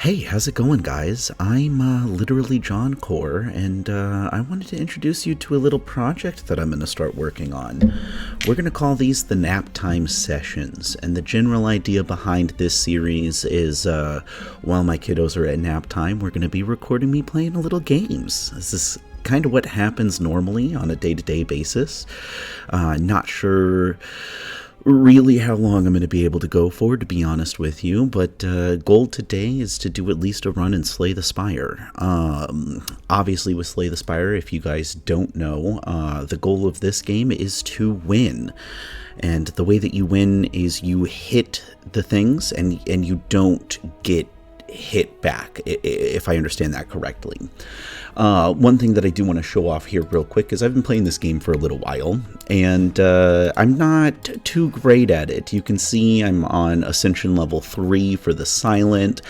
Hey, how's it going, guys? I'm LiterallyJonCore, and I wanted to introduce you to a little project that I'm going to start working on. We're going to call these the Naptime Sessions, and the general idea behind this series is while my kiddos are at nap time, we're going to be recording me playing a little games. This is kind of what happens normally on a day-to-day basis. Not sure really how long I'm going to be able to go for, to be honest with you, but goal today is to do at least a run and slay the Spire. Obviously with Slay the Spire, if you guys don't know, the goal of this game is to win. And the way that you win is you hit the things and you don't get hit back, if I understand that correctly. One thing that I do want to show off here real quick is I've been playing this game for a little while, and I'm not too great at it. You can see I'm on Ascension level 3 for the Silent.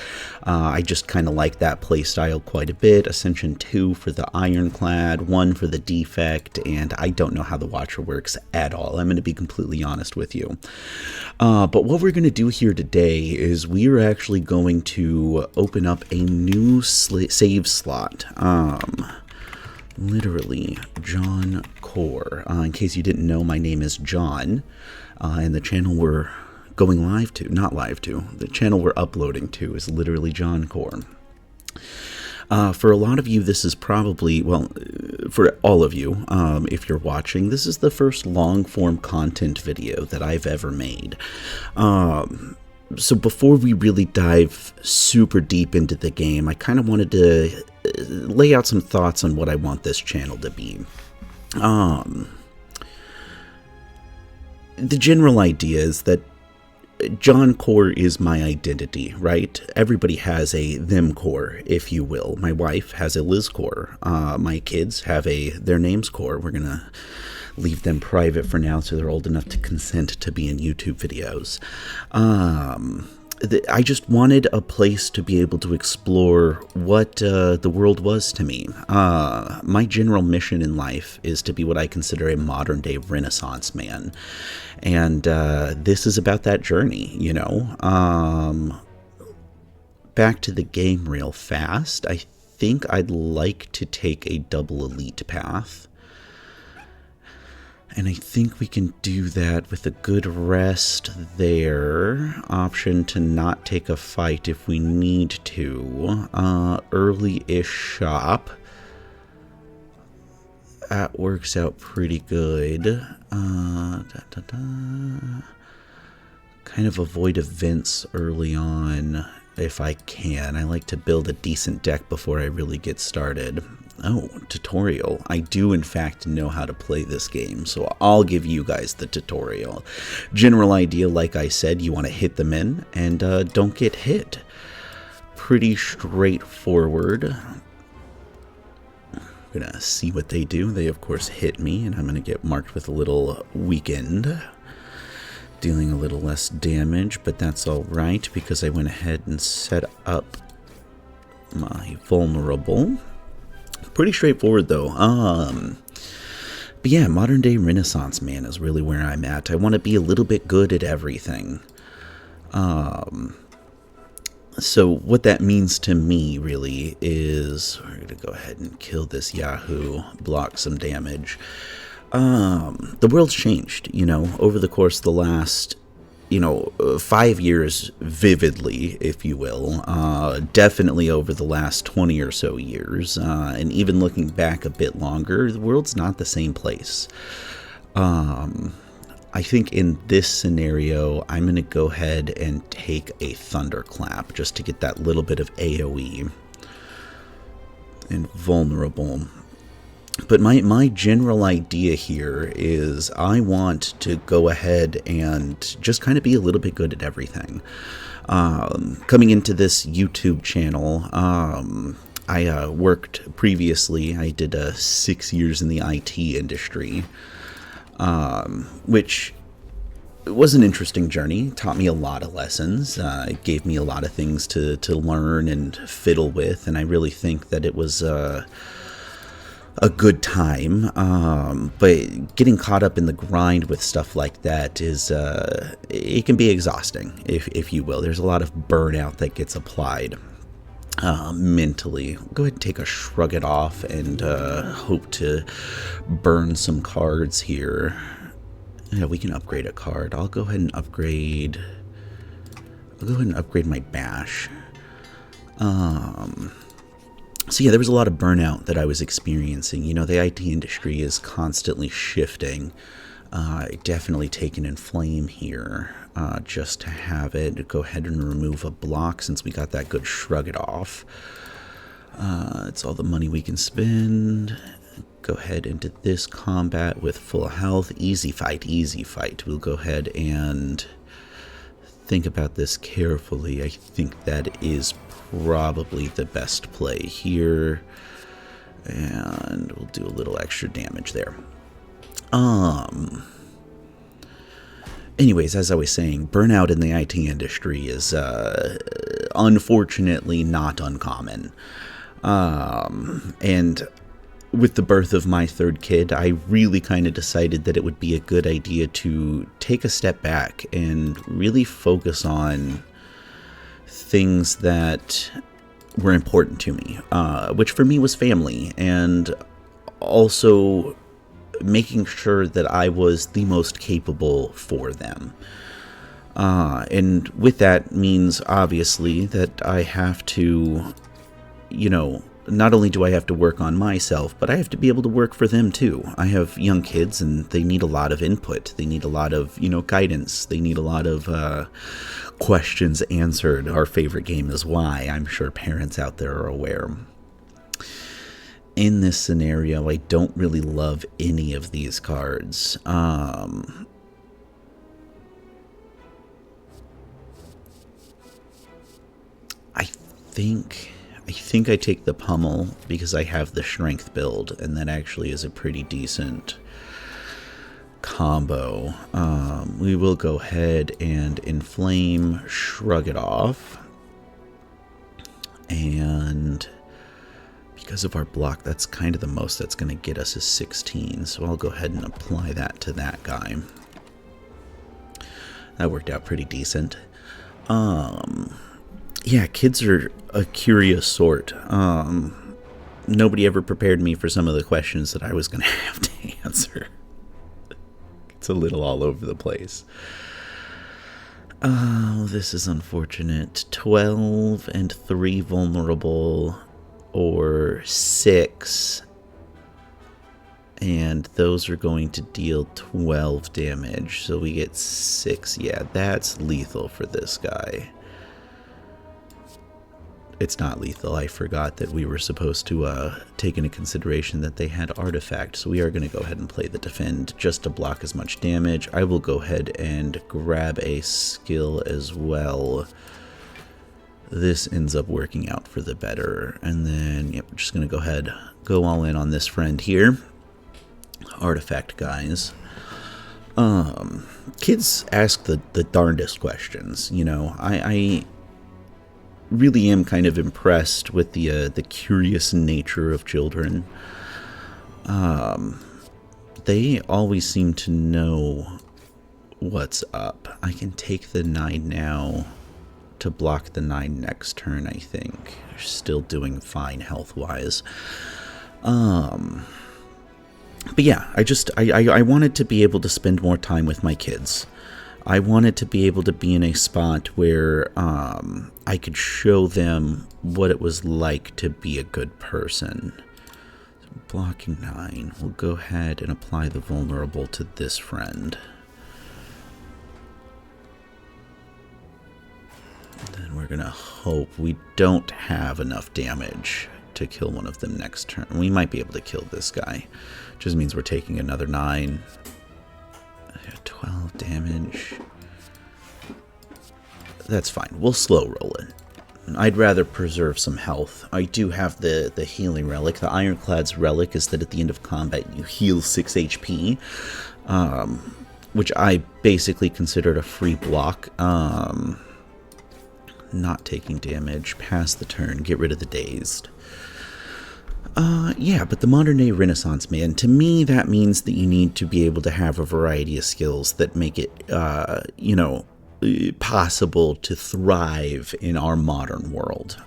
I just kind of like that playstyle quite a bit. Ascension 2 for the Ironclad, 1 for the Defect, and I don't know how the Watcher works at all. I'm going to be completely honest with you. But what we're going to do here today is we are actually going to open up a new save slot. Literally John Core. In case you didn't know, my name is John, and the channel we're going live to, not live to, the channel we're uploading to is Literally John Core. For a lot of you, this is probably, well, for all of you, if you're watching, this is the first long-form content video that I've ever made. So before we really dive super deep into the game, I kind of wanted to lay out some thoughts on what I want this channel to be. The general idea is that John Core is my identity, right? Everybody has a them core, if you will. My wife has a Liz core. My kids have their names core. We're going to leave them private for now so they're old enough to consent to be in YouTube videos. I just wanted a place to be able to explore what the world was to me. My general mission in life is to be what I consider a modern-day Renaissance man. And this is about that journey, you know. Back to the game real fast. I think I'd like to take a double elite path. And I think we can do that with a good rest there. Option to not take a fight if we need to. Early-ish shop. That works out pretty good. Kind of avoid events early on if I can. I like to build a decent deck before I really get started. Oh, tutorial. I do in fact know how to play this game, so I'll give you guys the tutorial. General idea, like I said, you want to hit them in and don't get hit. Pretty straightforward. I'm gonna see what they do. They of course hit me, and I'm gonna get marked with a little weakened, dealing a little less damage, but that's alright because I went ahead and set up my vulnerable. Pretty straightforward though. But yeah, modern day Renaissance man is really where I'm at. I want to be a little bit good at everything. So what that means to me really is we're going to go ahead and kill this Yahoo, block some damage. The world's changed, you know, over the course of the last 5 years vividly, if you will, definitely over the last 20 or so years, and even looking back a bit longer, the world's not the same place. I think in this scenario, I'm going to go ahead and take a Thunderclap just to get that little bit of AoE and vulnerable. But my general idea here is I want to go ahead and just kind of be a little bit good at everything. Coming into this YouTube channel, I worked previously, I did 6 years in the IT industry, which was an interesting journey. Taught me a lot of lessons. It gave me a lot of things to learn and fiddle with, and I really think that it was a good time, but getting caught up in the grind with stuff like that is, it can be exhausting, if you will. There's a lot of burnout that gets applied. mentally. Go ahead and take a shrug it off and hope to burn some cards here. Yeah, we can upgrade a card. I'll go ahead and upgrade. I'll go ahead and upgrade my bash. So yeah, there was a lot of burnout that I was experiencing. You know, the IT industry is constantly shifting. Definitely take an inflame here, just to have it. Go ahead and remove a block since we got that good shrug it off. It's all the money we can spend. Go ahead into this combat with full health. Easy fight, easy fight. We'll go ahead and think about this carefully. I think that is probably the best play here. And we'll do a little extra damage there. Anyways, as I was saying, burnout in the IT industry is unfortunately not uncommon. And with the birth of my third kid, I really kind of decided that it would be a good idea to take a step back and really focus on things that were important to me, which for me was family, and also making sure that I was the most capable for them. And with that means, obviously, that I have to, you know, not only do I have to work on myself, but I have to be able to work for them too. I have young kids and they need a lot of input. They need a lot of, you know, guidance. They need a lot of questions answered. Our favorite game is Why. I'm sure parents out there are aware. In this scenario, I don't really love any of these cards. I think I take the pummel because I have the strength build, and that actually is a pretty decent combo. We will go ahead and inflame, shrug it off, and because of our block, that's kind of the most that's going to get us is 16, so I'll go ahead and apply that to that guy. That worked out pretty decent. Yeah, kids are a curious sort. Nobody ever prepared me for some of the questions that I was going to have to answer. It's a little all over the place. Oh, this is unfortunate. 12 and 3 vulnerable, or 6. And those are going to deal 12 damage. So we get 6. Yeah, that's lethal for this guy. It's not lethal. I forgot that we were supposed to take into consideration that they had artifact. So we are going to go ahead and play the defend just to block as much damage. I will go ahead and grab a skill as well. This ends up working out for the better. And then, yep, we're just going to go ahead, go all in on this friend here. Artifact guys. Kids ask the darndest questions. You know, I really am kind of impressed with the curious nature of children. They always seem to know what's up. I can take the 9 now to block the 9 next turn, I think. They're still doing fine health-wise. But yeah, I wanted to be able to spend more time with my kids. I wanted to be able to be in a spot where I could show them what it was like to be a good person. So blocking 9. We'll go ahead and apply the vulnerable to this friend. Then we're going to hope we don't have enough damage to kill one of them next turn. We might be able to kill this guy. Just means we're taking another 9. 12 damage. That's fine. We'll slow roll it. I'd rather preserve some health. I do have the healing relic. The Ironclad's relic is that at the end of combat you heal 6 HP, which I basically considered a free block. Not taking damage. Pass the turn. Get rid of the dazed. Yeah, but the modern day Renaissance man, to me, that means that you need to be able to have a variety of skills that make it, you know, possible to thrive in our modern world.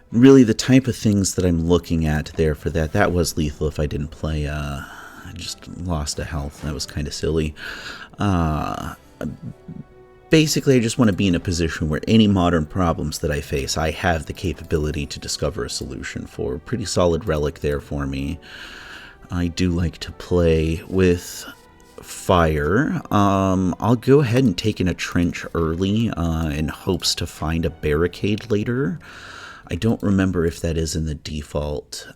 Really, the type of things that I'm looking at there for that was lethal if I didn't play, I just lost a health. That was kind of silly. Basically, I just want to be in a position where any modern problems that I face, I have the capability to discover a solution for. Pretty solid relic there for me. I do like to play with fire. I'll go ahead and take in a trench early in hopes to find a barricade later. I don't remember if that is in the default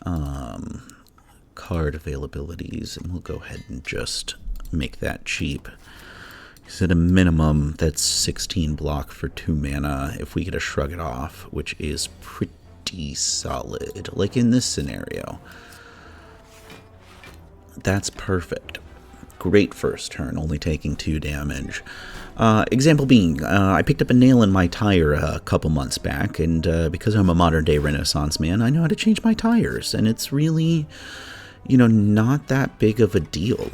card availabilities, and we'll go ahead and just make that cheap. Because at a minimum, that's 16 block for 2 mana if we get to shrug it off, which is pretty solid. Like in this scenario. That's perfect. Great first turn, only taking 2 damage. Example being, I picked up a nail in my tire a couple months back, and because I'm a modern-day Renaissance man, I know how to change my tires, and it's really, you know, not that big of a deal.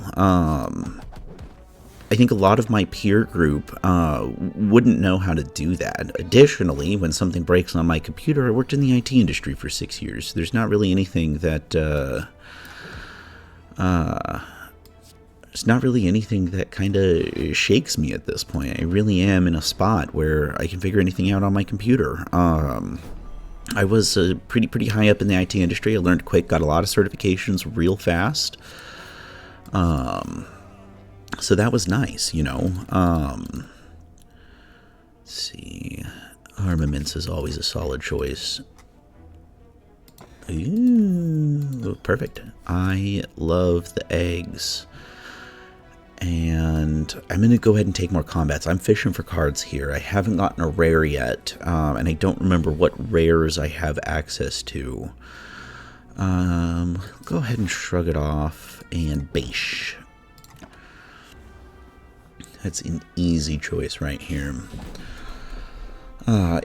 I think a lot of my peer group wouldn't know how to do that. Additionally, when something breaks on my computer, I worked in the IT industry for 6 years. There's not really anything that... it's not really anything that kind of shakes me at this point. I really am in a spot where I can figure anything out on my computer. I was pretty high up in the IT industry. I learned quick, got a lot of certifications real fast. So that was nice, you know. Let's see. Armaments is always a solid choice. Ooh, perfect. I love the eggs. And I'm going to go ahead and take more combats. I'm fishing for cards here. I haven't gotten a rare yet, and I don't remember what rares I have access to. Go ahead and shrug it off, and baish. That's an easy choice right here.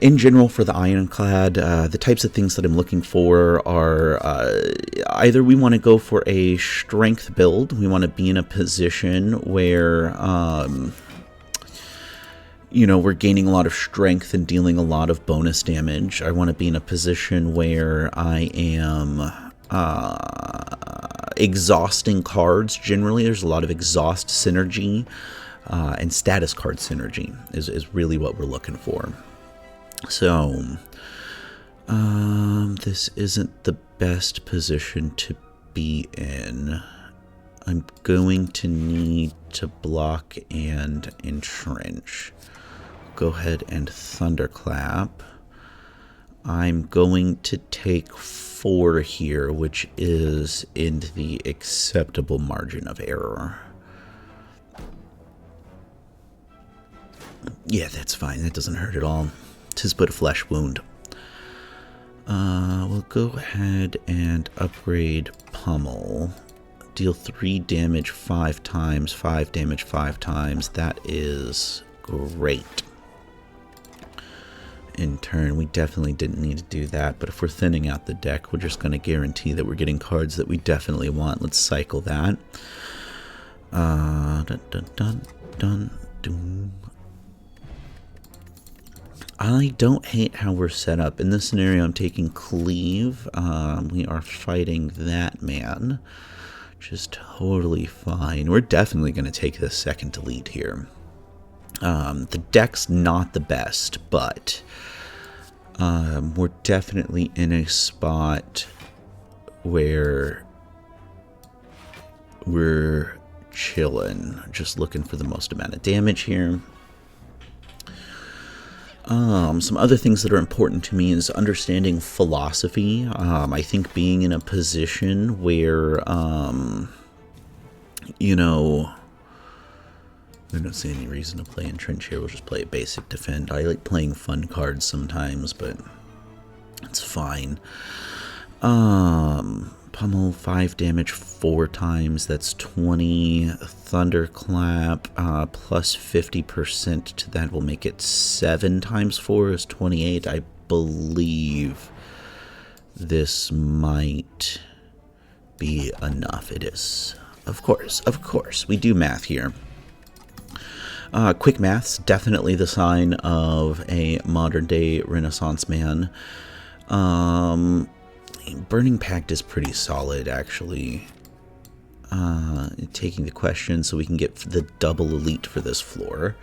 In general, for the Ironclad, the types of things that I'm looking for are either we want to go for a strength build. We want to be in a position where, you know, we're gaining a lot of strength and dealing a lot of bonus damage. I want to be in a position where I am exhausting cards. Generally, there's a lot of exhaust synergy, and status card synergy is really what we're looking for. So, this isn't the best position to be in. I'm going to need to block and entrench. Go ahead and thunderclap. I'm going to take 4 here, which is in the acceptable margin of error. Yeah, that's fine. That doesn't hurt at all. 'Tis but a flesh wound. We'll go ahead and upgrade Pummel. Deal 3 damage 5 times, 5 damage 5 times. That is great. In turn, we definitely didn't need to do that, but if we're thinning out the deck, we're just going to guarantee that we're getting cards that we definitely want. Let's cycle that. Dun, dun, dun, dun, dun. I don't hate how we're set up. In this scenario, I'm taking Cleave. We are fighting that man. Just totally fine. We're definitely going to take this second delete here. The deck's not the best, but we're definitely in a spot where we're chilling. Just looking for the most amount of damage here. Some other things that are important to me is understanding philosophy. I think being in a position where, you know, I don't see any reason to play Entrench here. We'll just play a basic defend. I like playing fun cards sometimes, but it's fine. Pummel 5 damage 4 times. That's 20. Thunderclap plus 50% to that will make it 7 times 4 is 28. I believe this might be enough. It is. Of course. We do math here. Quick maths, definitely the sign of a modern-day Renaissance man. Burning Pact is pretty solid, actually. Taking the question so we can get the double elite for this floor.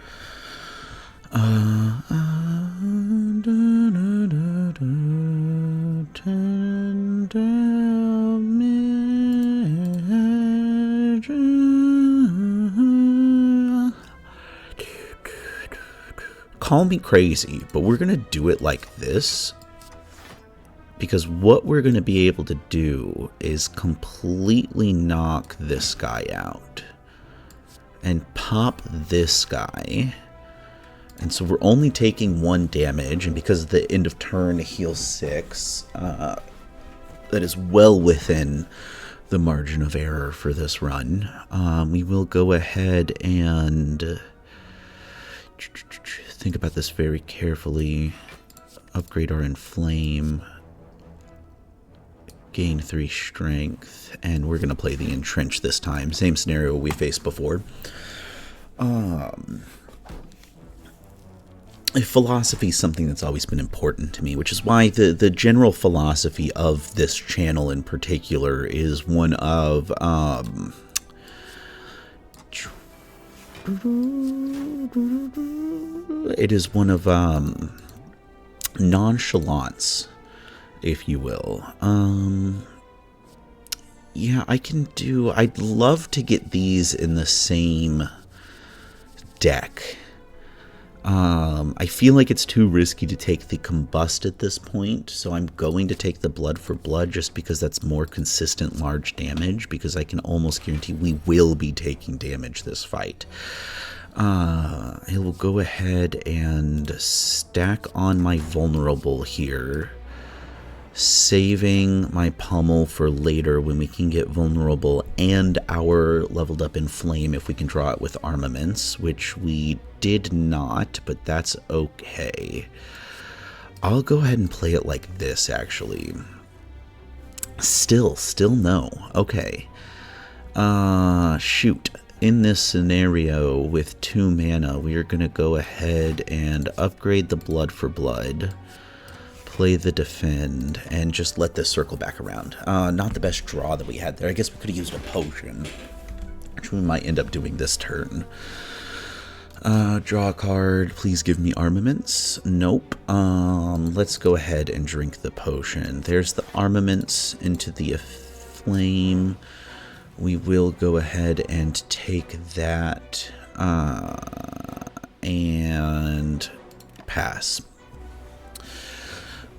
Call me crazy, but we're going to do it like this. Because what we're going to be able to do is completely knock this guy out. And pop this guy. And so we're only taking 1 damage. And because of the end of turn heal 6, that is well within the margin of error for this run. We will go ahead and think about this very carefully. Upgrade our Inflame. Gain 3 strength, and we're going to play the Entrench this time. Same scenario we faced before. Philosophy is something that's always been important to me, which is why the general philosophy of this channel in particular is one of nonchalance, if you will. Yeah, I'd love to get these in the same deck. I feel like it's too risky to take the Combust at this point, so I'm going to take the Blood for Blood just because that's more consistent large damage, because I can almost guarantee we will be taking damage this fight. I will go ahead and stack on my Vulnerable here, saving my Pummel for later when we can get Vulnerable and our leveled up Inflame if we can draw it with Armaments, which we did not, but that's okay. I'll go ahead and play it like this, actually. Still no. Okay. Shoot. In this scenario with 2 mana, we are going to go ahead and upgrade the Blood for Blood, play the Defend, and just let this circle back around. Not the best draw that we had there. I guess we could have used a potion, which we might end up doing this turn. Draw a card. Please give me Armaments. Nope. Let's go ahead and drink the potion. There's the Armaments into the Flame. We will go ahead and take that and pass.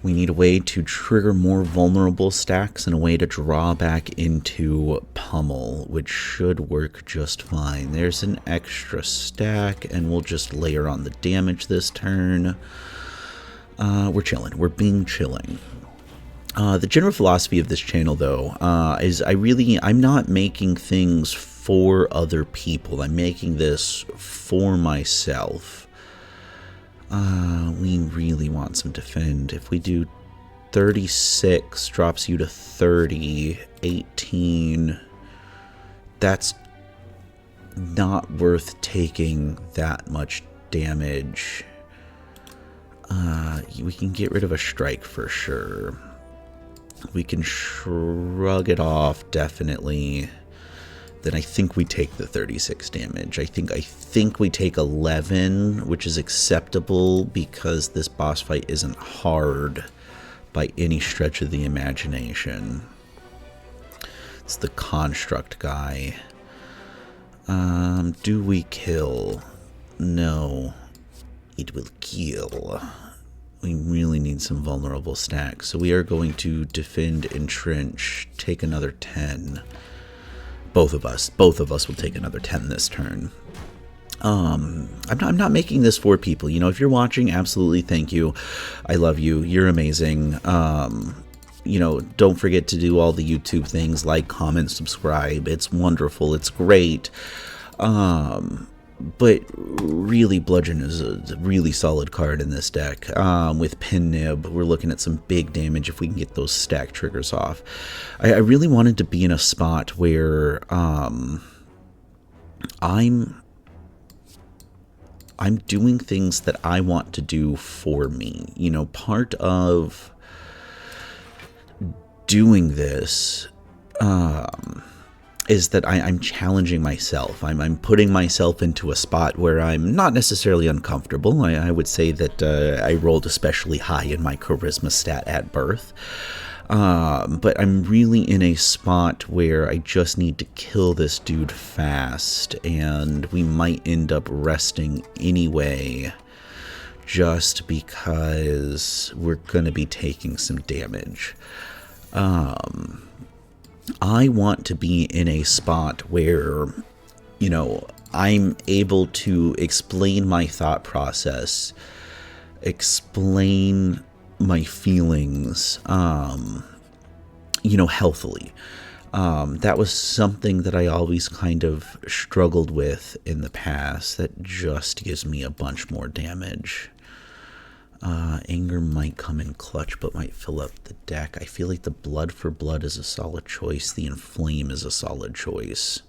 We need a way to trigger more vulnerable stacks and a way to draw back into Pummel, which should work just fine. There's an extra stack, and we'll just layer on the damage this turn. We're chilling. We're being chilling. The general philosophy of this channel, though, is I'm not making things for other people. I'm making this for myself. We really want some Defend. If we do 36, drops you to 30, 18, that's not worth taking that much damage. We can get rid of a Strike for sure. We can shrug it off, definitely. Then I think we take the 36 damage. I think we take 11, which is acceptable because this boss fight isn't hard by any stretch of the imagination. It's the Construct guy. Do we kill? No. It will kill. We really need some vulnerable stacks. So we are going to Defend, Entrench, take another 10. Both of us will take another 10 this turn. I'm not making this for people. You know, if you're watching, absolutely thank you. I love you. You're amazing. You know, don't forget to do all the YouTube things, like, comment, subscribe. It's wonderful. It's great. But really, Bludgeon is a really solid card in this deck. With Pin Nib, we're looking at some big damage if we can get those stack triggers off. I really wanted to be in a spot where I'm I'm doing things that I want to do for me. You know, part of doing this is that I'm challenging myself. I'm putting myself into a spot where I'm not necessarily uncomfortable. I would say that I rolled especially high in my charisma stat at birth. But I'm really in a spot where I just need to kill this dude fast, and we might end up resting anyway, just because we're going to be taking some damage. I want to be in a spot where, you know, I'm able to explain my thought process, explain my feelings, you know, healthily. That was something that I always kind of struggled with in the past. That just gives me a bunch more damage. Anger might come in clutch, but might fill up the deck. I feel like the blood for blood is a solid choice. The inflame is a solid choice.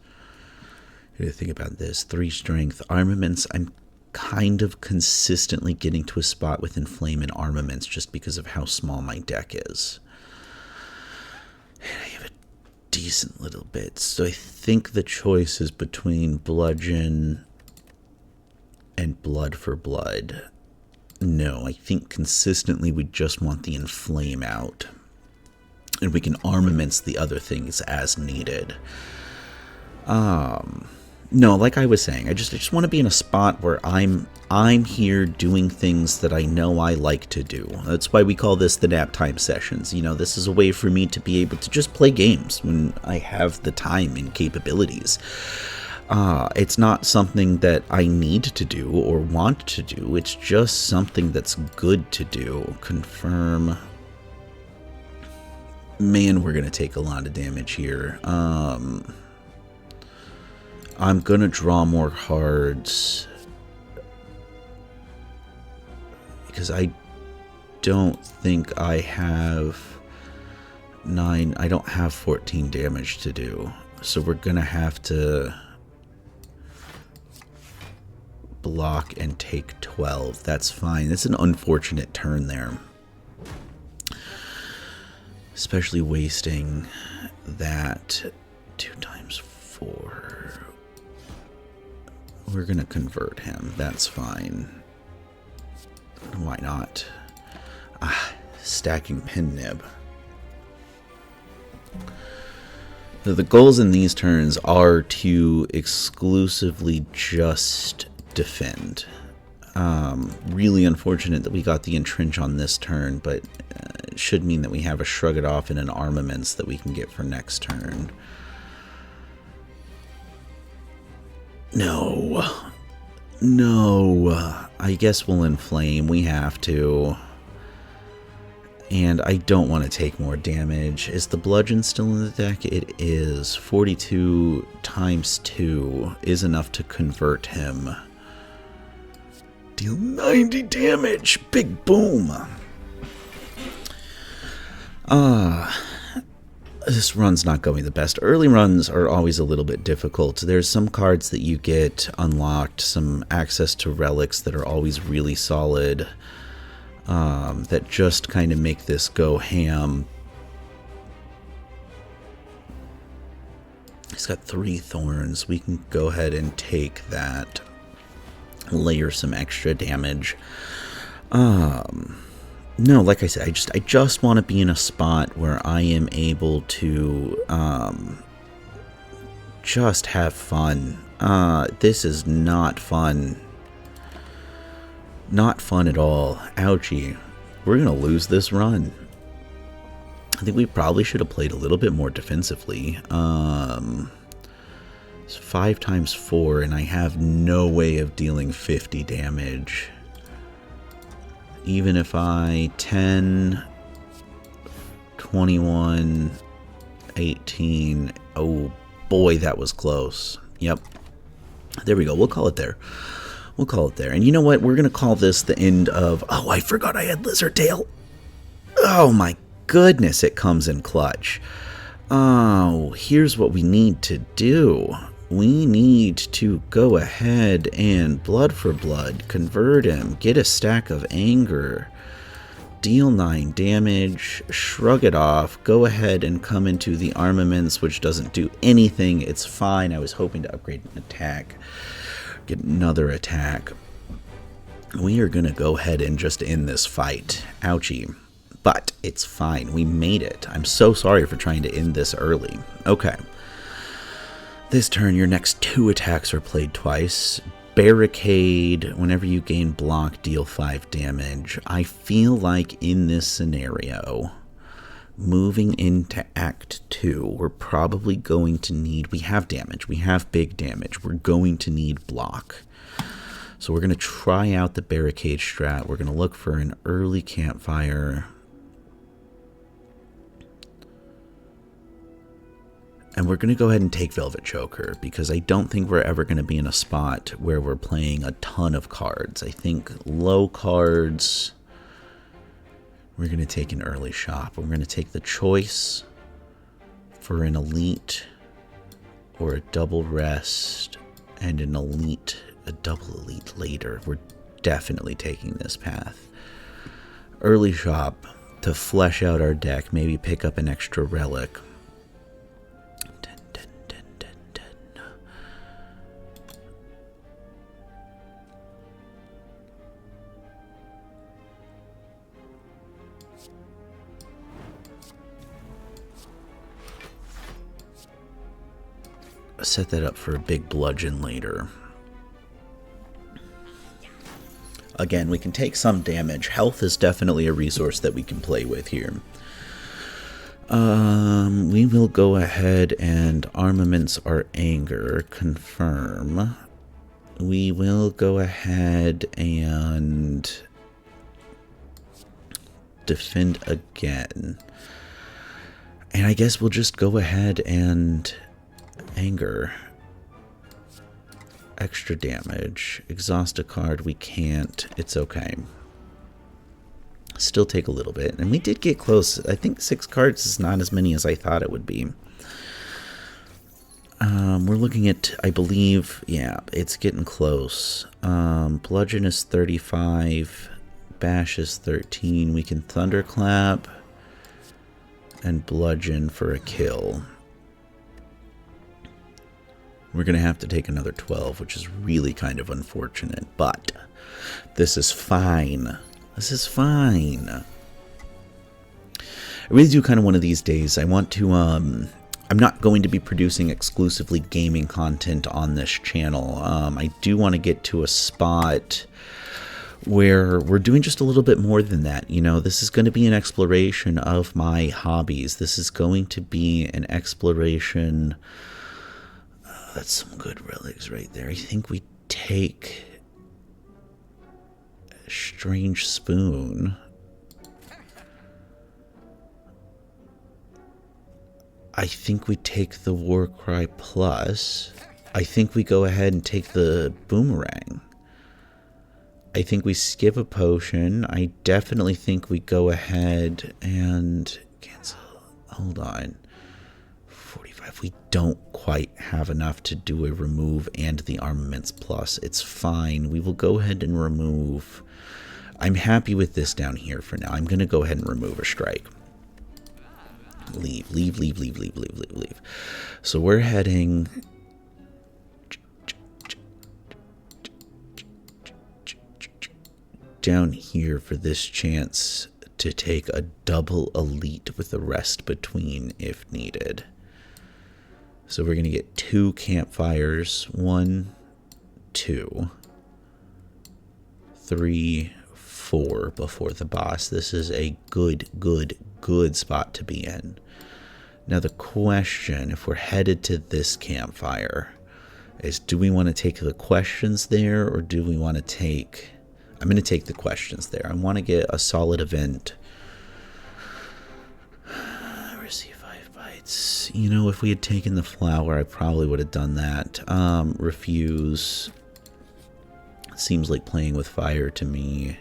What do you think about this? 3 strength. Armaments, I'm kind of consistently getting to a spot with inflame and armaments just because of how small my deck is. I have a decent little bit. So I think the choice is between bludgeon and blood for blood. No, I think consistently we just want the inflame out. And we can armaments the other things as needed. No, like I was saying, I just want to be in a spot where I'm here doing things that I know I like to do. That's why we call this the Naptime Sessions. You know, this is a way for me to be able to just play games when I have the time and capabilities. It's not something that I need to do or want to do. It's just something that's good to do. Confirm. Man, we're going to take a lot of damage here. I'm going to draw more cards because I don't think I have 9. I don't have 14 damage to do. So we're going to have to block and take 12. That's fine. It's an unfortunate turn there. Especially wasting that 2 times 4. We're going to convert him. That's fine. Why not? Stacking pin nib. The goals in these turns are to exclusively just defend. Really unfortunate that we got the entrench on this turn, but it should mean that we have a shrug it off and an armaments that we can get for next turn. No. I guess we'll inflame. We have to. And I don't want to take more damage. Is the bludgeon still in the deck? It is. 42 times 2 is enough to convert him. Deal 90 damage. Big boom. This run's not going the best. Early runs are always a little bit difficult. There's some cards that you get unlocked, some access to relics that are always really solid, that just kind of make this go ham. He's got 3 thorns. We can go ahead and take that. Layer some extra damage. No, like I said, I just want to be in a spot where I am able to just have fun. This is not fun. Not fun at all. Ouchie. We're going to lose this run. I think we probably should have played a little bit more defensively. It's 5 times 4, and I have no way of dealing 50 damage. Even if I 10, 21, 18. Oh boy, that was close. Yep. There we go. We'll call it there. We'll call it there. And you know what? We're going to call this the end of... Oh, I forgot I had Lizard Tail. Oh my goodness, it comes in clutch. Oh, here's what we need to do. we need to go ahead and blood for blood, convert him, get a stack of anger, deal 9 damage, shrug it off, go ahead and come into the armaments, which doesn't do anything. It's fine. I was hoping to upgrade an attack, get another attack. We are going to go ahead and just end this fight. Ouchie. But it's fine. We made it. I'm so sorry for trying to end this early. Okay. This turn, your next 2 attacks are played twice. Barricade, whenever you gain block, deal 5 damage. I feel like in this scenario, moving into Act 2, we're probably going to need... We have damage. We have big damage. We're going to need block. So we're going to try out the barricade strat. We're going to look for an early campfire. And we're going to go ahead and take Velvet Choker, because I don't think we're ever going to be in a spot where we're playing a ton of cards. I think low cards, we're going to take an early shop. We're going to take the choice for an elite or a double rest and an elite, a double elite later. We're definitely taking this path. Early shop to flesh out our deck, maybe pick up an extra relic. Set that up for a big bludgeon later. Again, we can take some damage. Health is definitely a resource that we can play with here. We will go ahead and armaments our anger. Confirm. We will go ahead and defend again. And I guess we'll just go ahead and anger. Extra damage. Exhaust a card. We can't. It's okay. Still take a little bit. And we did get close. I think 6 cards is not as many as I thought it would be. We're looking at, I believe, yeah, it's getting close. Bludgeon is 35. Bash is 13. We can Thunderclap and Bludgeon for a kill. We're going to have to take another 12, which is really kind of unfortunate, but this is fine. This is fine. I really do kind of one of these days. I want to, I'm not going to be producing exclusively gaming content on this channel. I do want to get to a spot where we're doing just a little bit more than that. You know, this is going to be an exploration of my hobbies. This is going to be an exploration... That's some good relics right there. I think we take Strange Spoon. I think we take the Warcry Plus. I think we go ahead and take the Boomerang. I think we skip a potion. I definitely think we go ahead and cancel. Hold on. 45. We don't quite have enough to do a remove and the armaments plus. It's fine. We will go ahead and remove. I'm happy with this down here for now. I'm going to go ahead and remove a strike. Leave, leave, leave, leave, leave, leave, leave, leave. So we're heading... down here for this chance to take a double elite with a rest between if needed. So we're going to get 2 campfires. 1, 2, 3, 4 before the boss. This is a good spot to be in. Now the question, if we're headed to this campfire, is do we want to take the questions there or do we want to take... I'm going to take the questions there. I want to get a solid event. Receive 5 bites. You know, if we had taken the flower, I probably would have done that. Refuse. Seems like playing with fire to me.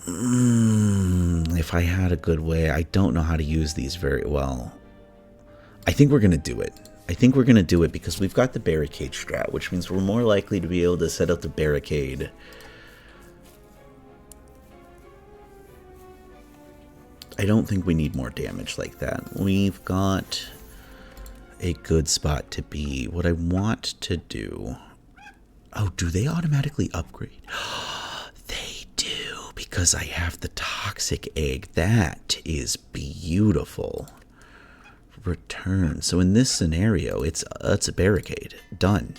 If I had a good way, I don't know how to use these very well. I think we're going to do it. I think we're going to do it because we've got the barricade strat, which means we're more likely to be able to set up the barricade. I don't think we need more damage like that. We've got a good spot to be. What I want to do... Oh, do they automatically upgrade? They do, because I have the toxic egg. That is beautiful. Return. So in this scenario, it's a barricade. Done.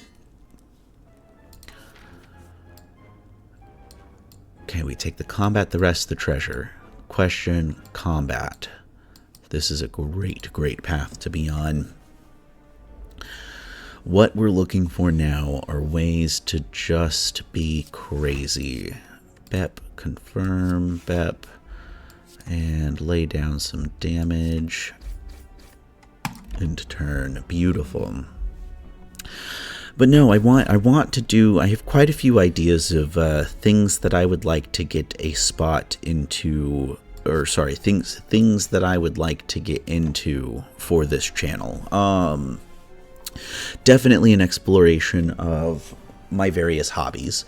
Okay, we take the combat, the rest, the treasure. Question, combat. This is a great path to be on. What we're looking for now are ways to just be crazy. Bep, confirm, Bep, and lay down some damage. End turn. Beautiful. But no, I want to do... I have quite a few ideas of things that I would like to get a spot into... Or, sorry, things that I would like to get into for this channel. Definitely an exploration of my various hobbies,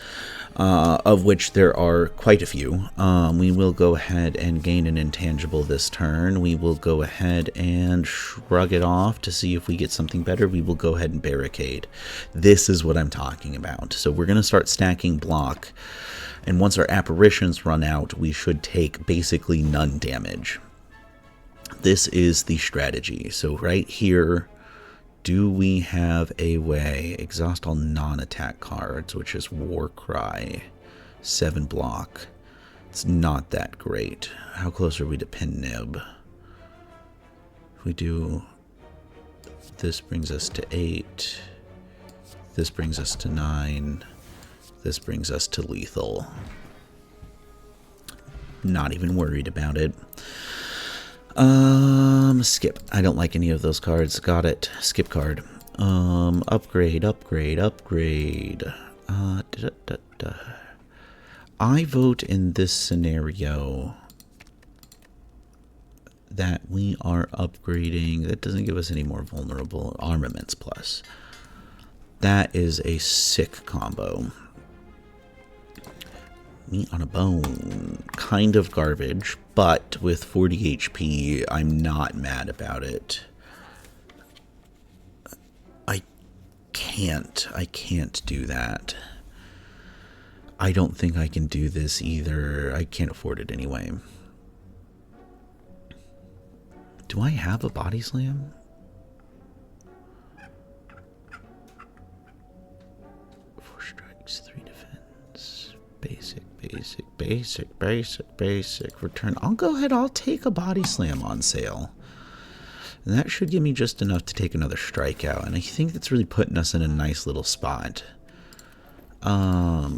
of which there are quite a few. We will go ahead and gain an intangible this turn. We will go ahead and shrug it off to see if we get something better. We will go ahead and barricade. This is what I'm talking about. So we're going to start stacking block, and once our apparitions run out, we should take basically none damage. This is the strategy. So right here... Do we have a way? Exhaust all non-attack cards, which is Warcry. 7 block. It's not that great. How close are we to Pin Nib? If we do... This brings us to 8. This brings us to 9. This brings us to lethal. Not even worried about it. Skip. I don't like any of those cards. Got it. Skip card. Upgrade. I vote in this scenario that we are upgrading. That doesn't give us any more vulnerable armaments plus. That is a sick combo. Meat on a bone. Kind of garbage, but with 40 HP, I'm not mad about it. I can't do that. I don't think I can do this either. I can't afford it anyway. Do I have a body slam? Four strikes, 3 defense. Basic. Return. I'll go ahead. I'll take a body slam on sale. And that should give me just enough to take another strikeout. And I think that's really putting us in a nice little spot. I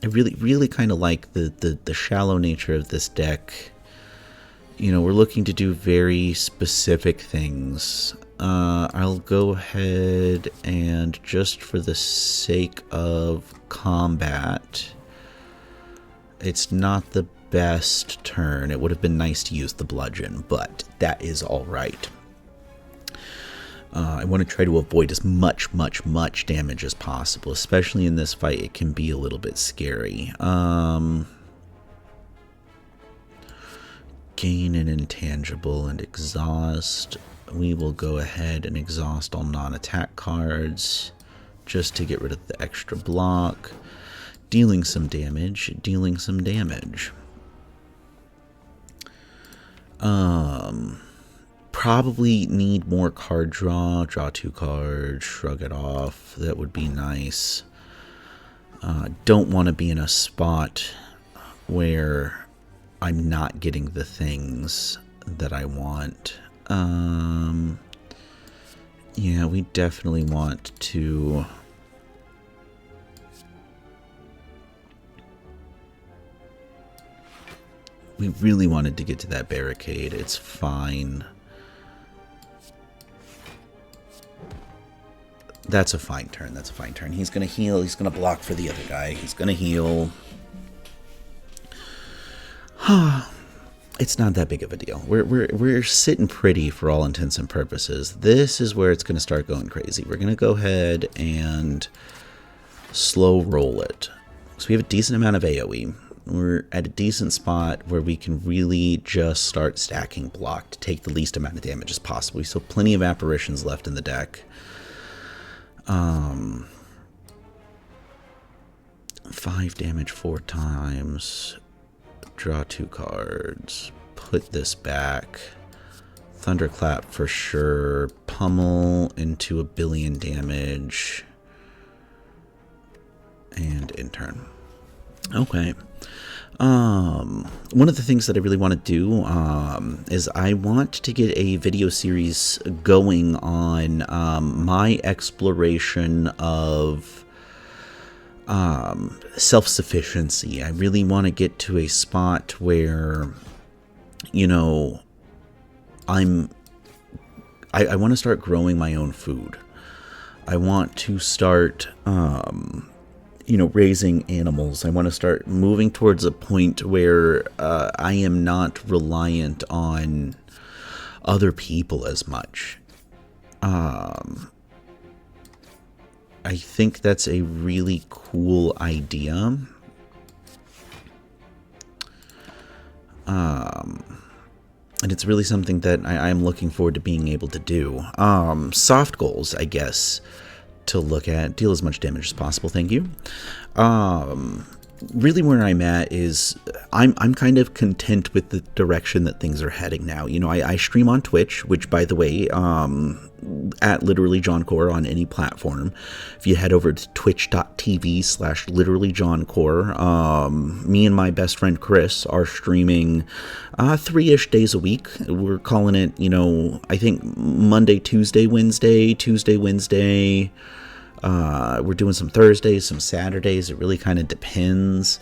really kind of like the shallow nature of this deck. You know, we're looking to do very specific things. I'll go ahead and just for the sake of combat, it's not the best turn. It would have been nice to use the bludgeon, but that is all right. I want to try to avoid as much damage as possible, especially in this fight. It can be a little bit scary. Gain an intangible and exhaust. We will go ahead and exhaust all non-attack cards just to get rid of the extra block. Dealing some damage. Probably need more card draw. Draw 2 cards, shrug it off. That would be nice. Don't want to be in a spot where I'm not getting the things that I want. Yeah, we definitely want to... We really wanted to get to that barricade. It's fine. That's a fine turn. He's going to heal. He's going to block for the other guy. He's going to heal. it's not that big of a deal. We're sitting pretty for all intents and purposes. This is where it's going to start going crazy. We're going to go ahead and slow roll it. So we have a decent amount of AoE. We're at a decent spot where we can really just start stacking block to take the least amount of damage as possible. So plenty of apparitions left in the deck. 5 damage 4 times. Draw 2 cards. Put this back. Thunderclap for sure. Pummel into 1 billion damage. And in turn. Okay. One of the things that I really want to do is I want to get a video series going on my exploration of self-sufficiency. I really want to get to a spot where, you know, I want to start growing my own food. I want to start you know, raising animals. I want to start moving towards a point where I am not reliant on other people as much. I think that's a really cool idea. And it's really something that I'm looking forward to being able to do. Soft goals, I guess, to look at. Deal as much damage as possible, thank you. Really where I'm at is I'm kind of content with the direction that things are heading now. You know, I stream on Twitch, which, by the way, at LiterallyJonCore on any platform. If you head over to twitch.tv/LiterallyJonCore, me and my best friend Chris are streaming 3-ish days a week. We're calling it, you know, I think Monday, Tuesday, Wednesday, Tuesday, Wednesday. We're doing some Thursdays, some Saturdays. It really kind of depends.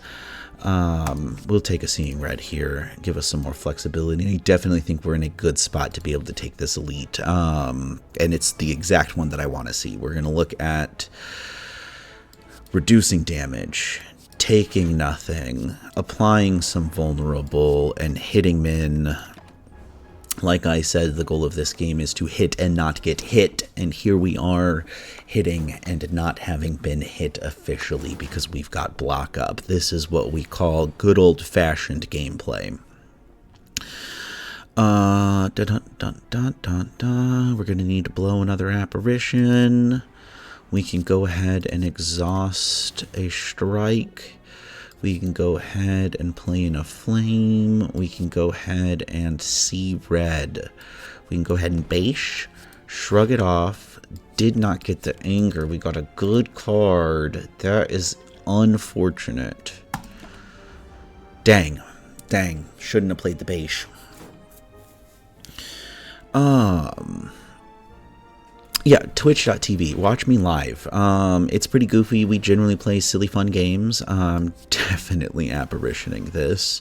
We'll take a Seeing Red here, give us some more flexibility. And I definitely think we're in a good spot to be able to take this elite. And it's the exact one that I want to see. We're going to look at reducing damage, taking nothing, applying some vulnerable, and hitting min. Like I said, the goal of this game is to hit and not get hit, and here we are hitting and not having been hit officially because we've got block up. This is what we call good old-fashioned gameplay. We're going to need to blow another apparition. We can go ahead and exhaust a strike. We can go ahead and play in a flame. We can go ahead and see red. We can go ahead and base, shrug it off. Did not get the anger. We got a good card. That is unfortunate. Dang. Shouldn't have played the base. Yeah, twitch.tv. Watch me live. It's pretty goofy. We generally play silly fun games. Definitely apparitioning this.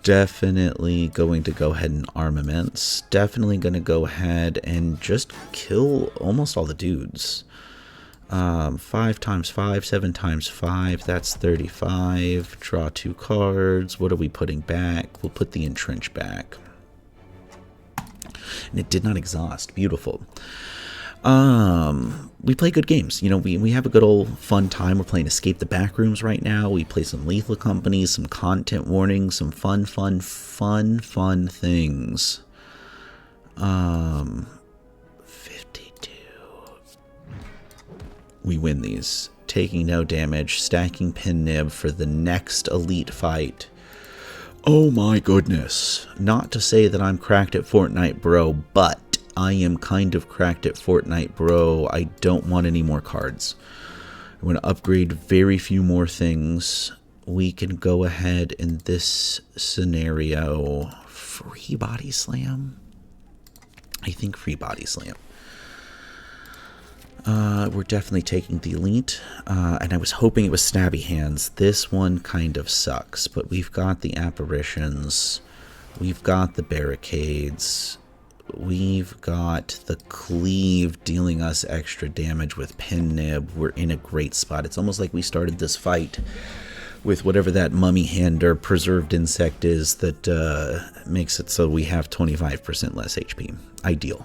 Definitely going to go ahead and armaments. Definitely going to go ahead and just kill almost all the dudes. 5 times 5, 7 times 5, that's 35. Draw 2 cards. What are we putting back? We'll put the entrench back. And it did not exhaust. Beautiful. We play good games. You know, we have a good old fun time. We're playing Escape the Backrooms right now. We play some Lethal Company, some content warnings, some fun things. 52. We win these. Taking no damage, stacking pin nib for the next elite fight. Oh my goodness. Not to say that I'm cracked at Fortnite, bro, but I am kind of cracked at Fortnite, bro. I don't want any more cards. I'm going to upgrade very few more things. We can go ahead in this scenario. Free body slam? I think free body slam. We're definitely taking the elite. And I was hoping it was stabby hands. This one kind of sucks. But we've got the apparitions. We've got the barricades. We've got the cleave dealing us extra damage with pin nib. We're in a great spot. It's almost like we started this fight with whatever that mummy hand or preserved insect is that makes it so we have 25% less HP. Ideal.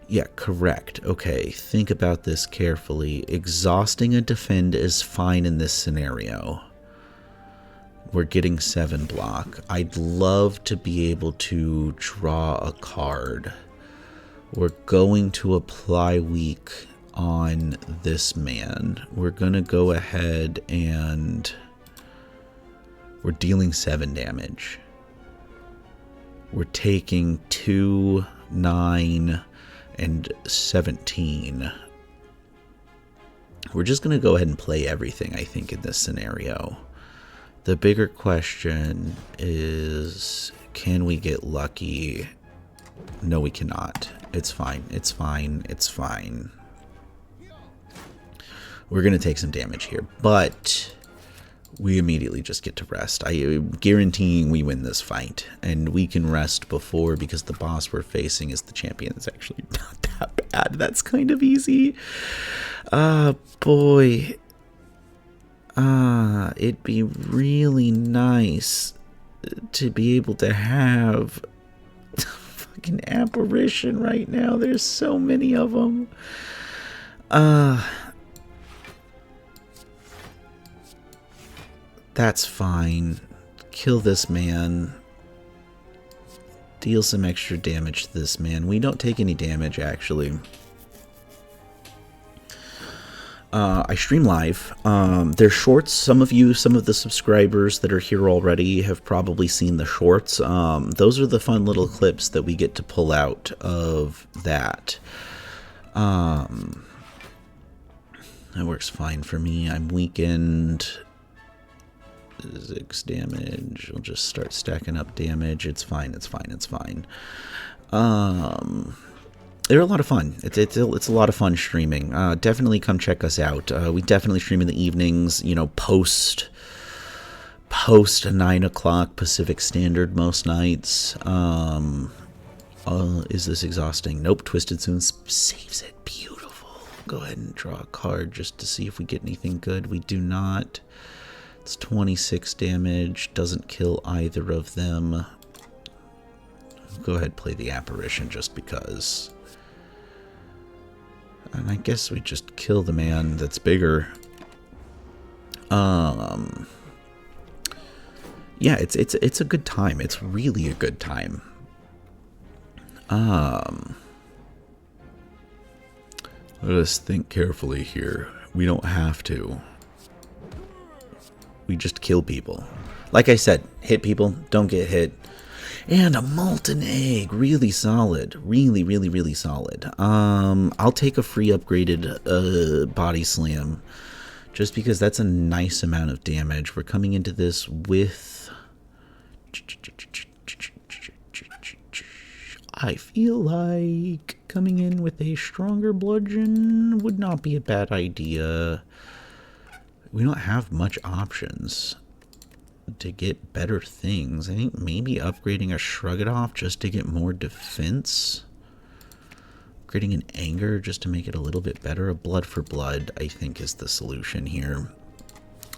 Yeah, correct. Okay, think about this carefully. Exhausting a defend is fine in this scenario. We're getting 7 block. I'd love to be able to draw a card. We're going to apply weak on this man. We're going to go ahead and we're dealing 7 damage. We're taking 2, 9, and 17. We're just going to go ahead and play everything, I think, in this scenario. The bigger question is, can we get lucky? No, we cannot. It's fine. It's fine. It's fine. We're going to take some damage here, but we immediately just get to rest. I am guaranteeing we win this fight, and we can rest before, because the boss we're facing is the champion. It's actually not that bad. That's kind of easy. Boy. It'd be really nice to be able to have fucking apparition right now. There's so many of them. That's fine. Kill this man. Deal some extra damage to this man. We don't take any damage, actually. I stream live. They're shorts. Some of the subscribers that are here already have probably seen the shorts. Those are the fun little clips that we get to pull out of that. That works fine for me. I'm weakened. 6 damage. I'll just start stacking up damage. It's fine. It's fine. It's fine. They're a lot of fun. It's a lot of fun streaming. Definitely come check us out. We definitely stream in the evenings, you know, post 9 o'clock Pacific Standard most nights. Is this exhausting? Nope. Twisted Soon saves it. Beautiful. Go ahead and draw a card just to see if we get anything good. We do not. It's 26 damage. Doesn't kill either of them. Go ahead and play the apparition just because. And I guess we just kill the man that's bigger. Yeah, it's a good time. It's really a good time. Let us think carefully here. We don't have to. We just kill people. Like I said, hit people, don't get hit. And a molten egg, really solid, really solid. I'll take a free upgraded body slam, just because that's a nice amount of damage. We're coming into this with, I feel like coming in with a stronger bludgeon would not be a bad idea. We don't have much options to get better things. I think maybe upgrading a Shrug It Off just to get more defense. Upgrading an Anger just to make it a little bit better. A Blood for Blood, I think, is the solution here.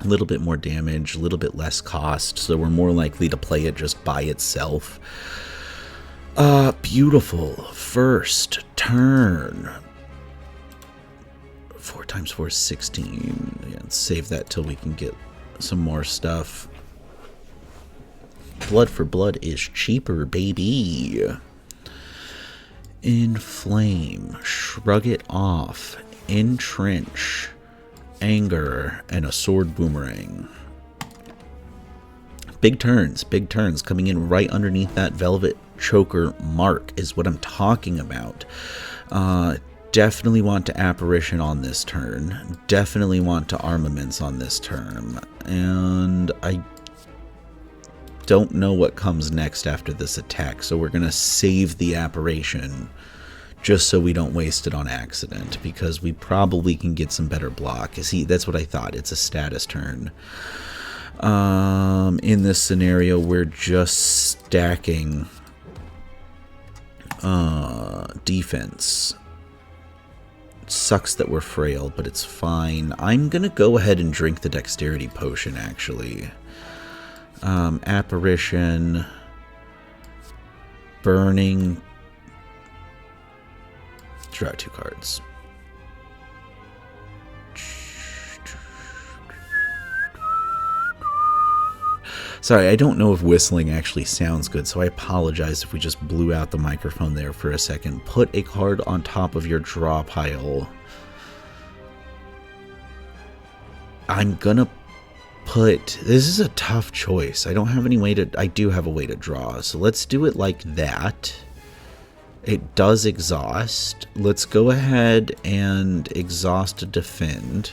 A little bit more damage, a little bit less cost, so we're more likely to play it just by itself. Beautiful. First turn. 4 times 4 is 16. Yeah, let's save that till we can get some more stuff. Blood for Blood is cheaper, baby. Inflame, Shrug It Off, Entrench, Anger, and a Sword Boomerang. Big turns coming in right underneath that Velvet Choker mark is what I'm talking about. Definitely want to Apparition on this turn. Definitely want to Armaments on this turn. And I don't know what comes next after this attack, so we're going to save the Apparition just so we don't waste it on accident, because we probably can get some better block. See, that's what I thought. It's a status turn. In this scenario, we're just stacking defense sucks that we're frail, but it's fine. I'm gonna go ahead and drink the dexterity potion, actually. Apparition. Burning. Draw 2 cards. Sorry, I don't know if whistling actually sounds good, so I apologize if we just blew out the microphone there for a second. Put a card on top of your draw pile. I'm gonna put... This is a tough choice. I don't have any way to... I do have a way to draw, so let's do it like that. It does exhaust. Let's go ahead and exhaust a defend.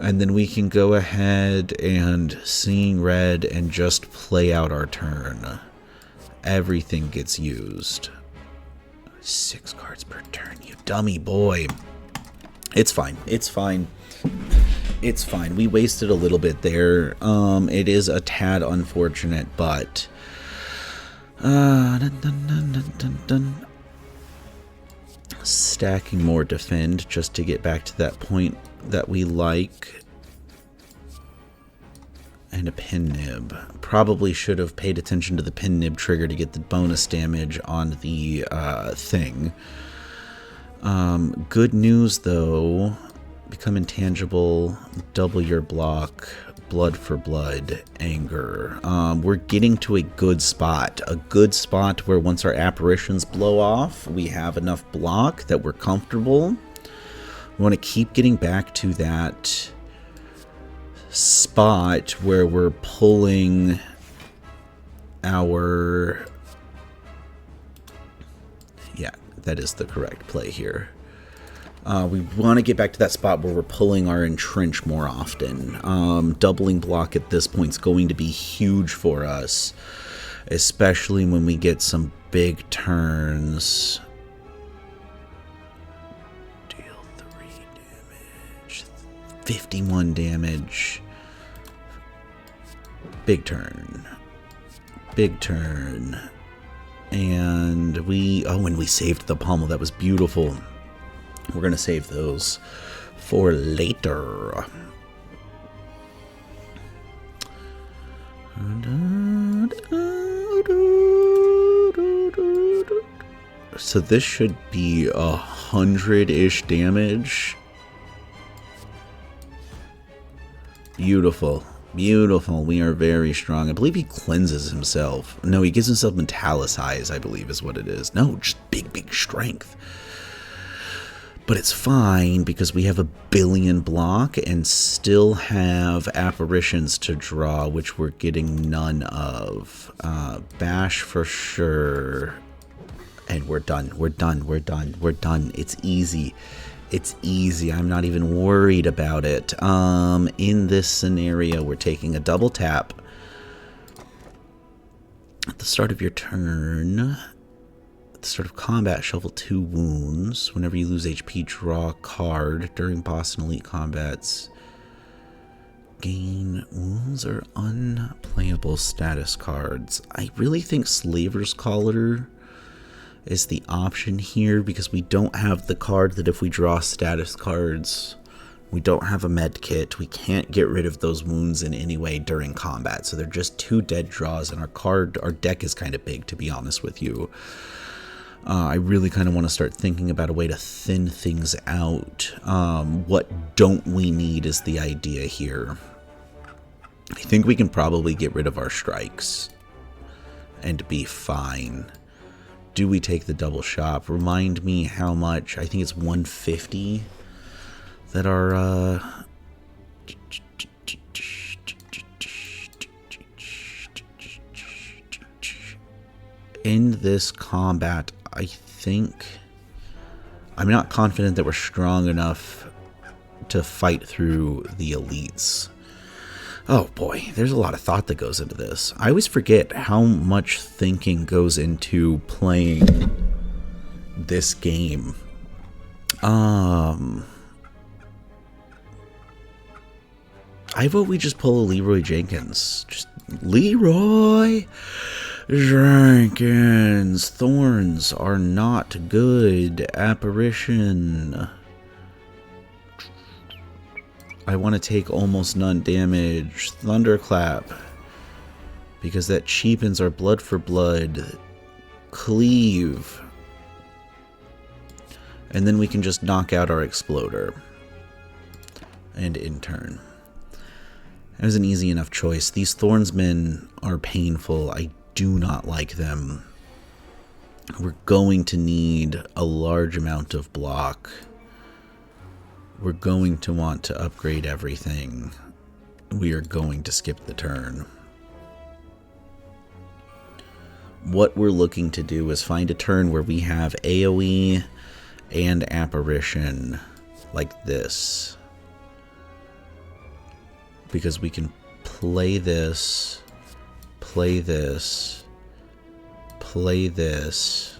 And then we can go ahead and seeing red and just play out our turn. Everything gets used. 6 cards per turn, you dummy boy. It's fine. It's fine. It's fine. We wasted a little bit there. It is a tad unfortunate, but... Stacking more defend just to get back to that point that we like. And a pin nib. Probably should have paid attention to the pin nib trigger to get the bonus damage on the thing. Good news though. Become intangible. Double your block. Blood for blood. Anger. We're getting to a good spot. A good spot where once our apparitions blow off, we have enough block that we're comfortable. We want to keep getting back to that spot where we're pulling our... Yeah, that is the correct play here. We want to get back to that spot where we're pulling our entrench more often. Doubling block at this point is going to be huge for us, especially when we get some big turns. 51 damage. Big turn. Big turn. And we... Oh, and we saved the pommel. That was beautiful. We're going to save those for later. So this should be 100-ish damage. Beautiful. Beautiful. We are very strong. I believe he cleanses himself. No, he gives himself metallicize, I believe is what it is. No, just big, big strength. But it's fine because we have a billion block and still have apparitions to draw, which we're getting none of. Bash for sure. And we're done. We're done. We're done. We're done. It's easy. It's easy. I'm not even worried about it. In this scenario, we're taking a double tap at the start of your turn. At the start of combat, shuffle 2 wounds. Whenever you lose HP, draw a card. During boss and elite combats, gain wounds or unplayable status cards. I really think Slaver's Collar is the option here because we don't have the card that if we draw status cards, we don't have a med kit. We can't get rid of those wounds in any way during combat. So they're just 2 dead draws, and our deck is kind of big, to be honest with you. I really kind of want to start thinking about a way to thin things out. What don't we need is the idea here. I think we can probably get rid of our strikes and be fine. Do we take the double shop? Remind me how much. I think it's 150 that are in this combat. I think I'm not confident that we're strong enough to fight through the elites. Oh boy, there's a lot of thought that goes into this. I always forget how much thinking goes into playing this game. I vote we just pull a Leroy Jenkins. Just Leroy! Jenkins, thorns are not good. Apparition. I want to take almost none damage. Thunderclap. Because that cheapens our blood for blood. Cleave. And then we can just knock out our exploder. And in turn. That was an easy enough choice. These Thornsmen are painful. I do not like them. We're going to need a large amount of block. We're going to want to upgrade everything. We are going to skip the turn. What we're looking to do is find a turn where we have AoE and Apparition like this. Because we can play this, play this, play this.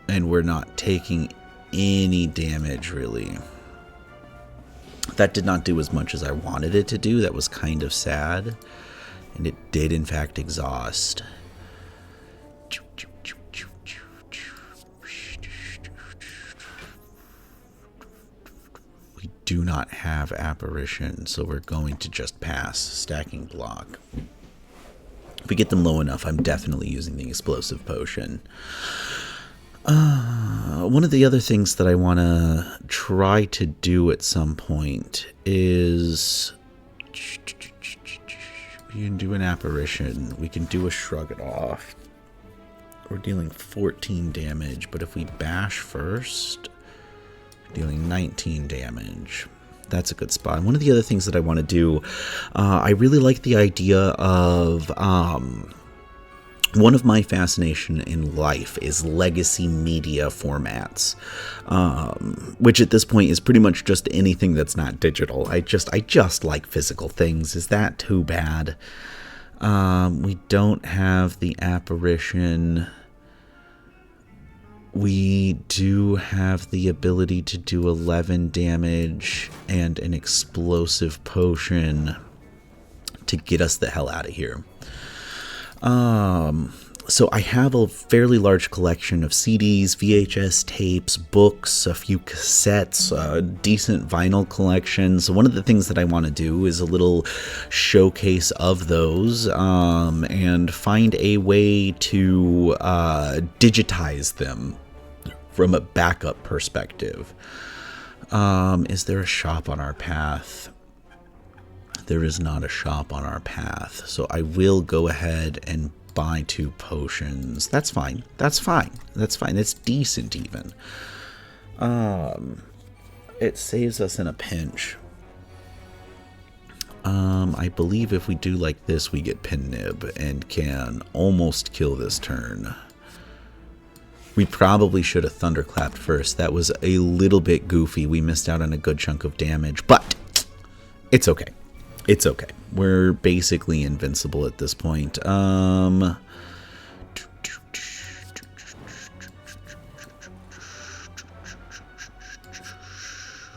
And we're not taking any damage, really. That did not do as much as I wanted it to do. That was kind of sad. And it did, in fact, exhaust. We do not have Apparition, so we're going to just pass stacking block. If we get them low enough, I'm definitely using the Explosive Potion. One of the other things that I want to try to do at some point is we can do an Apparition. We can do a Shrug It Off. We're dealing 14 damage, but if we bash first, we're dealing 19 damage. That's a good spot. One of the other things that I want to do, I really like the idea of... one of my fascination in life is legacy media formats, which at this point is pretty much just anything that's not digital. I just like physical things. Is that too bad? We don't have the Apparition. We do have the ability to do 11 damage and an Explosive Potion to get us the hell out of here. So I have a fairly large collection of CDs, VHS tapes, books, a few cassettes, a decent vinyl collection. So one of the things that I want to do is a little showcase of those, and find a way to digitize them from a backup perspective. Is there a shop on our path? There is not a shop on our path, so I will go ahead and buy 2 potions. That's fine. That's fine. That's fine. It's decent even. It saves us in a pinch. I believe if we do like this, we get Pin Nib and can almost kill this turn. We probably should have Thunderclapped first. That was a little bit goofy. We missed out on a good chunk of damage, but it's okay. It's okay. We're basically invincible at this point.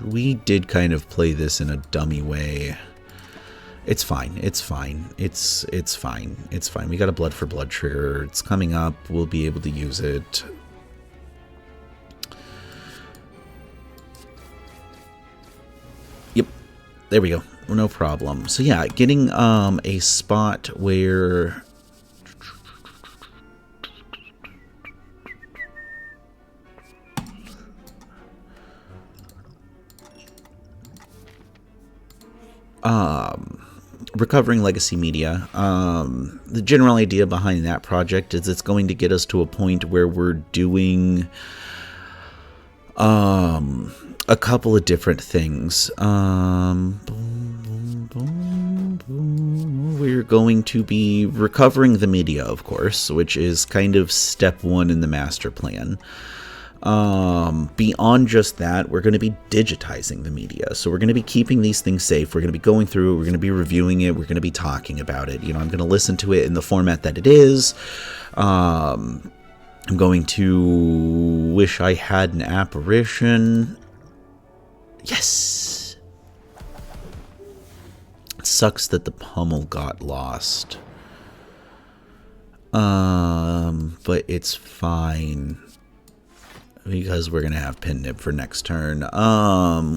We did kind of play this in a dummy way. It's fine. It's fine. It's fine. It's fine. We got a blood for blood trigger. It's coming up. We'll be able to use it. Yep. There we go. No problem. So yeah, getting a spot where recovering legacy media. The general idea behind that project is it's going to get us to a point where we're doing a couple of different things. We're going to be recovering the media, of course, which is kind of step 1 in the master plan. Beyond just that, we're going to be digitizing the media. So we're going to be keeping these things safe. We're going to be going through it. We're going to be reviewing it. We're going to be talking about it. You know, I'm going to listen to it in the format that it is. I'm going to wish I had an Apparition. Yes! sucks that the pummel got lost. But it's fine, because we're going to have pin nib for next turn.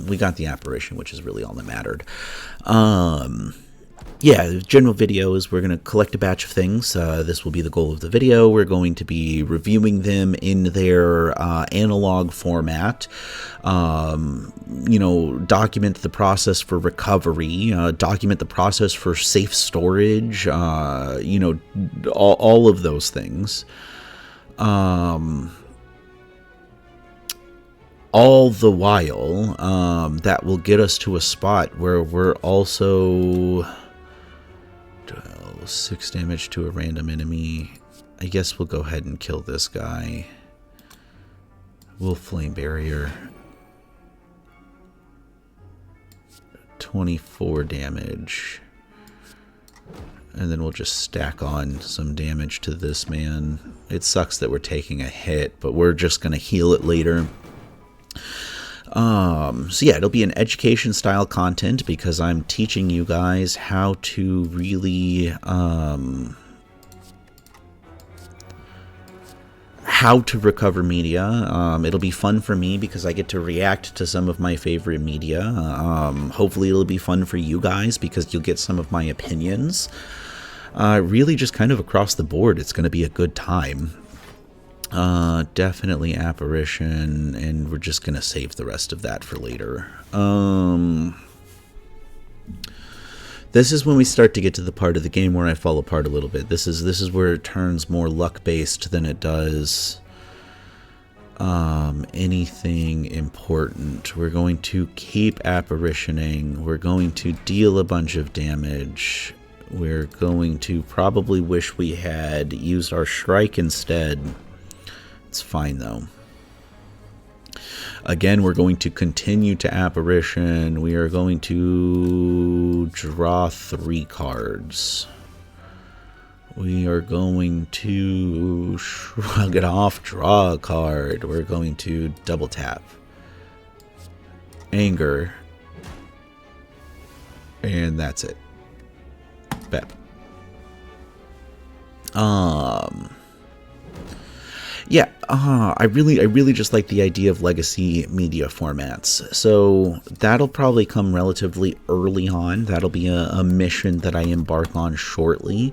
We got the apparition, which is really all that mattered. Yeah, the general video is we're going to collect a batch of things. This will be the goal of the video. We're going to be reviewing them in their analog format. You know, document the process for recovery, document the process for safe storage, you know, all of those things. All the while, that will get us to a spot where we're also 6 damage to a random enemy. I guess we'll go ahead and kill this guy. We'll flame barrier. 24 damage. And then we'll just stack on some damage to this man. It sucks that we're taking a hit, but we're just going to heal it later. So yeah, it'll be an education style content because I'm teaching you guys how to really, how to recover media. It'll be fun for me because I get to react to some of my favorite media. Hopefully it'll be fun for you guys because you'll get some of my opinions. Really just kind of across the board, it's going to be a good time. Definitely apparition, and we're just gonna save the rest of that for later. This is when we start to get to the part of the game where I fall apart a little bit. This is where it turns more luck based than it does anything important. We're going to keep apparitioning. We're going to deal a bunch of damage. We're going to probably wish we had used our strike instead. It's fine though. Again, we're going to continue to apparition. We are going to draw 3 cards. We are going to shrug it off, draw a card. We're going to double tap. Anger. And that's it. Bet. Yeah, I really just like the idea of legacy media formats. So that'll probably come relatively early on. That'll be a mission that I embark on shortly.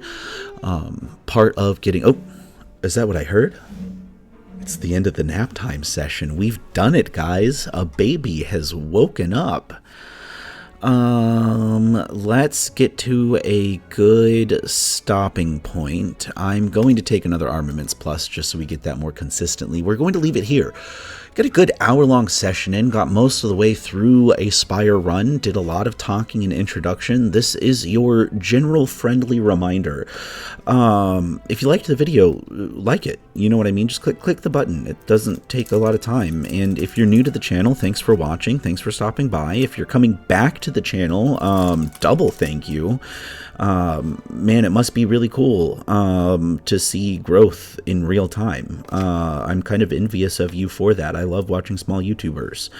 Part of getting... Oh, is that what I heard? It's the end of the Naptime session. We've done it, guys. A baby has woken up. Let's get to a good stopping point. I'm going to take another Armaments Plus just so we get that more consistently. We're going to leave it here. Got a good hour-long session in, got most of the way through a Spire run, did a lot of talking and introduction. This is your general friendly reminder. If you liked the video, like it. You know what I mean? Just click the button. It doesn't take a lot of time. And if you're new to the channel, thanks for watching. Thanks for stopping by. If you're coming back to the channel, double thank you. Man, it must be really cool to see growth in real time. I'm kind of envious of you for that. I love watching small YouTubers.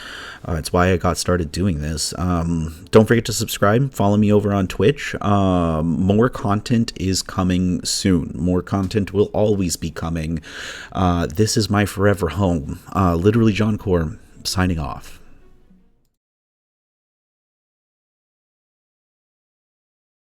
It's why I got started doing this. Don't forget to subscribe. Follow me over on Twitch. More content is coming soon. More content will always be coming. This is my forever home. LiterallyJonCore signing off.